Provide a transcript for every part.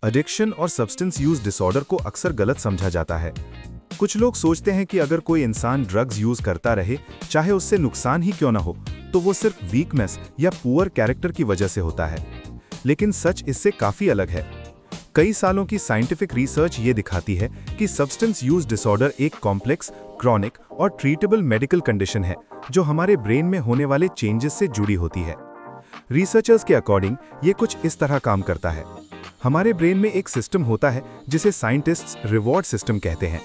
Addiction और substance use disorder को अक्सर गलत समझा जाता है। कुछ लोग सोचते हैं कि अगर कोई इंसान ड्रग्स यूज करता रहे, चाहे उससे नुकसान ही क्यों ना हो, तो वो सिर्फ वीकनेस या पुअर कैरेक्टर की वजह से होता है। लेकिन सच इससे काफी अलग है। कई सालों की साइंटिफिक रिसर्च ये दिखाती है कि सब्सटेंस यूज डिसऑर्डर एक कॉम्प्लेक्स, क्रॉनिक और ट्रीटेबल मेडिकल कंडीशन है जो हमारे ब्रेन में होने वाले चेंजेस से जुड़ी होती है। रिसर्चर्स के अकॉर्डिंग ये कुछ इस तरह काम करता है। हमारे ब्रेन में एक सिस्टम होता है जिसे साइंटिस्ट्स रिवॉर्ड सिस्टम कहते हैं।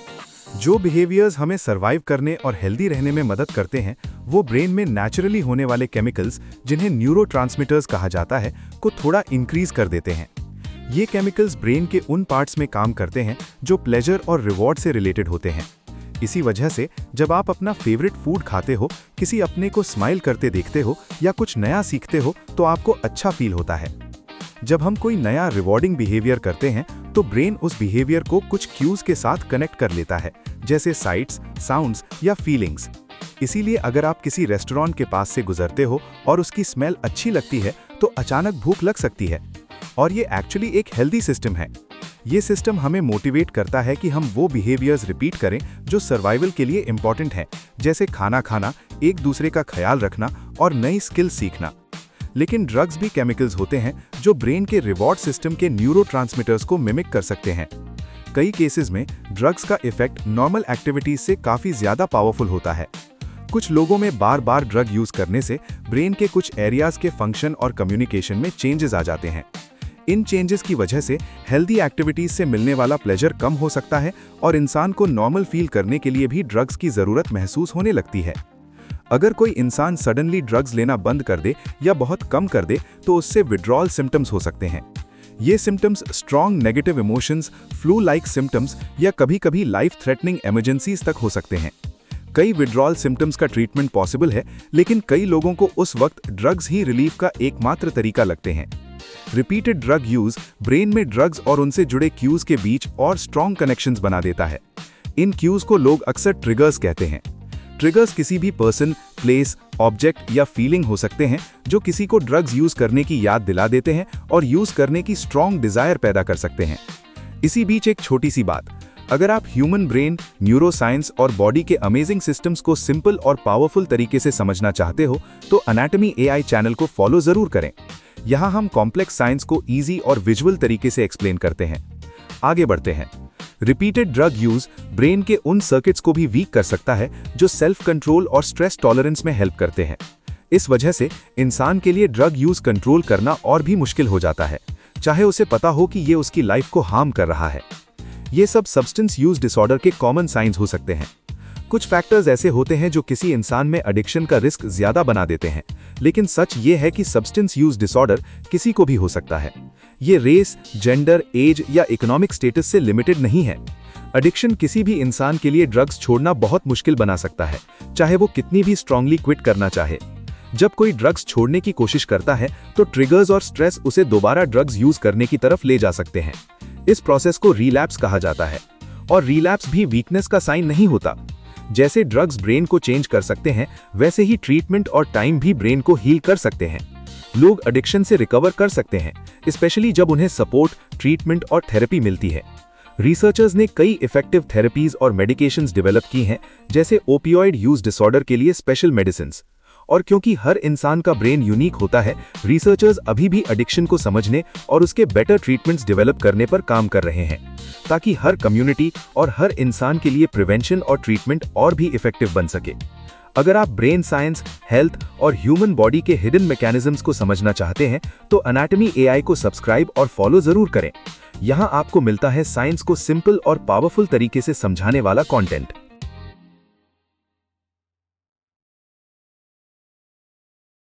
जो बिहेवियर्स हमें सर्वाइव करने और हेल्दी रहने में मदद करते हैं, वो ब्रेन में नेचुरली होने वाले केमिकल्स, जिन्हें न्यूरोट्रांसमीटर्स कहा जाता है, को थोड़ा इंक्रीज कर देते हैं। ये केमिकल्स ब्रेन के उन पार्ट्स में काम करते हैं जो प्लेजर और रिवॉर्ड से रिलेटेड होते हैं। इसी वजह से जब आप अपना फेवरेट फूड खाते हो, किसी अपने को स्माइल करते देखते हो या कुछ नया सीखते हो, तो आपको अच्छा फील होता है। जब हम कोई नया रिवॉर्डिंग बिहेवियर करते हैं, तो ब्रेन उस बिहेवियर को कुछ क्यूज के साथ कनेक्ट कर लेता है, जैसे साइट्स, साउंड्स या फीलिंग्स। इसीलिए अगर आप किसी रेस्टोरेंट के पास से गुजरते हो और उसकी स्मेल अच्छी लगती है, तो अचानक भूख लग सकती है। और ये एक्चुअली एक हेल्दी सिस्टम है। ये सिस्टम हमें मोटिवेट करता है कि हम वो बिहेवियर्स रिपीट करें जो सर्वाइवल के लिए इंपॉर्टेंट हैं, जैसे खाना खाना, एक दूसरे का ख्याल रखना और नई स्किल सीखना। लेकिन ड्रग्स भी केमिकल्स होते हैं जो ब्रेन के रिवॉर्ड सिस्टम के न्यूरोट्रांसमीटर्स को मिमिक कर सकते हैं। कई केसेस में ड्रग्स का इफेक्ट नॉर्मल एक्टिविटीज से काफी ज्यादा पावरफुल होता है। कुछ लोगों में बार बार ड्रग यूज करने से ब्रेन के कुछ एरियाज के फंक्शन और कम्युनिकेशन में चेंजेस आ जाते हैं। इन चेंजेस की वजह से हेल्दी एक्टिविटीज से मिलने वाला प्लेजर कम हो सकता है और इंसान को नॉर्मल फील करने के लिए भी ड्रग्स की जरूरत महसूस होने लगती है। अगर कोई इंसान सडनली ड्रग्स लेना बंद कर दे या बहुत कम कर दे, तो उससे विड्रॉल सिम्टम्स हो सकते हैं। ये symptoms strong negative emotions, flu like symptoms या कभी-कभी लाइफ थ्रेटनिंग इमरजेंसीज तक हो सकते हैं। कई विड्रॉल सिम्टम्स का ट्रीटमेंट पॉसिबल है, लेकिन कई लोगों को उस वक्त ड्रग्स ही रिलीफ का एकमात्र तरीका लगते हैं। रिपीटेड ड्रग यूज ब्रेन में ड्रग्स और उनसे जुड़े क्यूज के बीच और स्ट्रॉन्ग कनेक्शंस बना देता है। इन क्यूज को लोग अक्सर ट्रिगर्स कहते हैं। ट्रिगर्स किसी भी पर्सन, प्लेस, ऑब्जेक्ट या फीलिंग हो सकते हैं जो किसी को ड्रग्स यूज करने की याद दिला देते हैं और यूज करने की स्ट्रॉन्ग डिजायर पैदा कर सकते हैं। इसी बीच एक छोटी सी बात, अगर आप ह्यूमन ब्रेन, न्यूरोसाइंस और बॉडी के अमेजिंग सिस्टम्स को सिंपल और पावरफुल तरीके से समझना चाहते हो, तो एनाटॉमी एआई चैनल को फॉलो जरूर करें। यहाँ हम कॉम्प्लेक्स साइंस को इजी और विजुअल तरीके से एक्सप्लेन करते हैं। आगे बढ़ते हैं। रिपीटेड ड्रग यूज ब्रेन के उन सर्किट्स को भी वीक कर सकता है जो सेल्फ कंट्रोल और स्ट्रेस टॉलरेंस में हेल्प करते हैं। इस वजह से इंसान के लिए ड्रग यूज कंट्रोल करना और भी मुश्किल हो जाता है, चाहे उसे पता हो कि ये उसकी लाइफ को हार्म कर रहा है। ये सब सब्सटेंस यूज डिसऑर्डर के कॉमन साइंस हो सकते हैं। कुछ फैक्टर्स ऐसे होते हैं जो किसी इंसान में एडिक्शन का रिस्क ज्यादा बना देते हैं, लेकिन सच ये है कि सब्सटेंस यूज डिसऑर्डर किसी को भी हो सकता है। ये रेस, जेंडर, एज या इकोनॉमिक स्टेटस से लिमिटेड नहीं है। एडिक्शन किसी भी इंसान के लिए ड्रग्स छोड़ना बहुत मुश्किल बना सकता है, चाहे वो कितनी भी स्ट्रांगली क्विट करना चाहे। जब कोई ड्रग्स छोड़ने की कोशिश करता है, तो ट्रिगर्स और स्ट्रेस उसे दोबारा ड्रग्स यूज करने की तरफ ले जा सकते हैं। इस प्रोसेस को रिलैप्स कहा जाता है। और रिलैप्स भी वीकनेस का साइन नहीं होता। जैसे ड्रग्स ब्रेन को चेंज कर सकते हैं, वैसे ही ट्रीटमेंट और टाइम भी ब्रेन को हील कर सकते हैं। लोग एडिक्शन से रिकवर कर सकते हैं, स्पेशली जब उन्हें सपोर्ट, ट्रीटमेंट और थेरेपी मिलती है। रिसर्चर्स ने कई इफेक्टिव थेरेपीज और मेडिकेशंस डेवलप की हैं, जैसे ओपियोइड यूज डिसऑर्डर के लिए स्पेशल मेडिसिन्स। और क्योंकि हर इंसान का ब्रेन यूनिक होता है, रिसर्चर्स अभी भी एडिक्शन को समझने और उसके बेटर ट्रीटमेंट्स डेवलप करने पर काम कर रहे हैं, ताकि हर कम्युनिटी और हर इंसान के लिए प्रिवेंशन और ट्रीटमेंट और भी इफेक्टिव बन सके। अगर आप ब्रेन साइंस, हेल्थ और ह्यूमन बॉडी के हिडन मैकेनिज्म्स को समझना चाहते हैं, तो एनाटॉमी एआई को सब्सक्राइब और फॉलो जरूर करें। यहाँ आपको मिलता है साइंस को सिंपल और पावरफुल तरीके से समझाने वाला कंटेंट।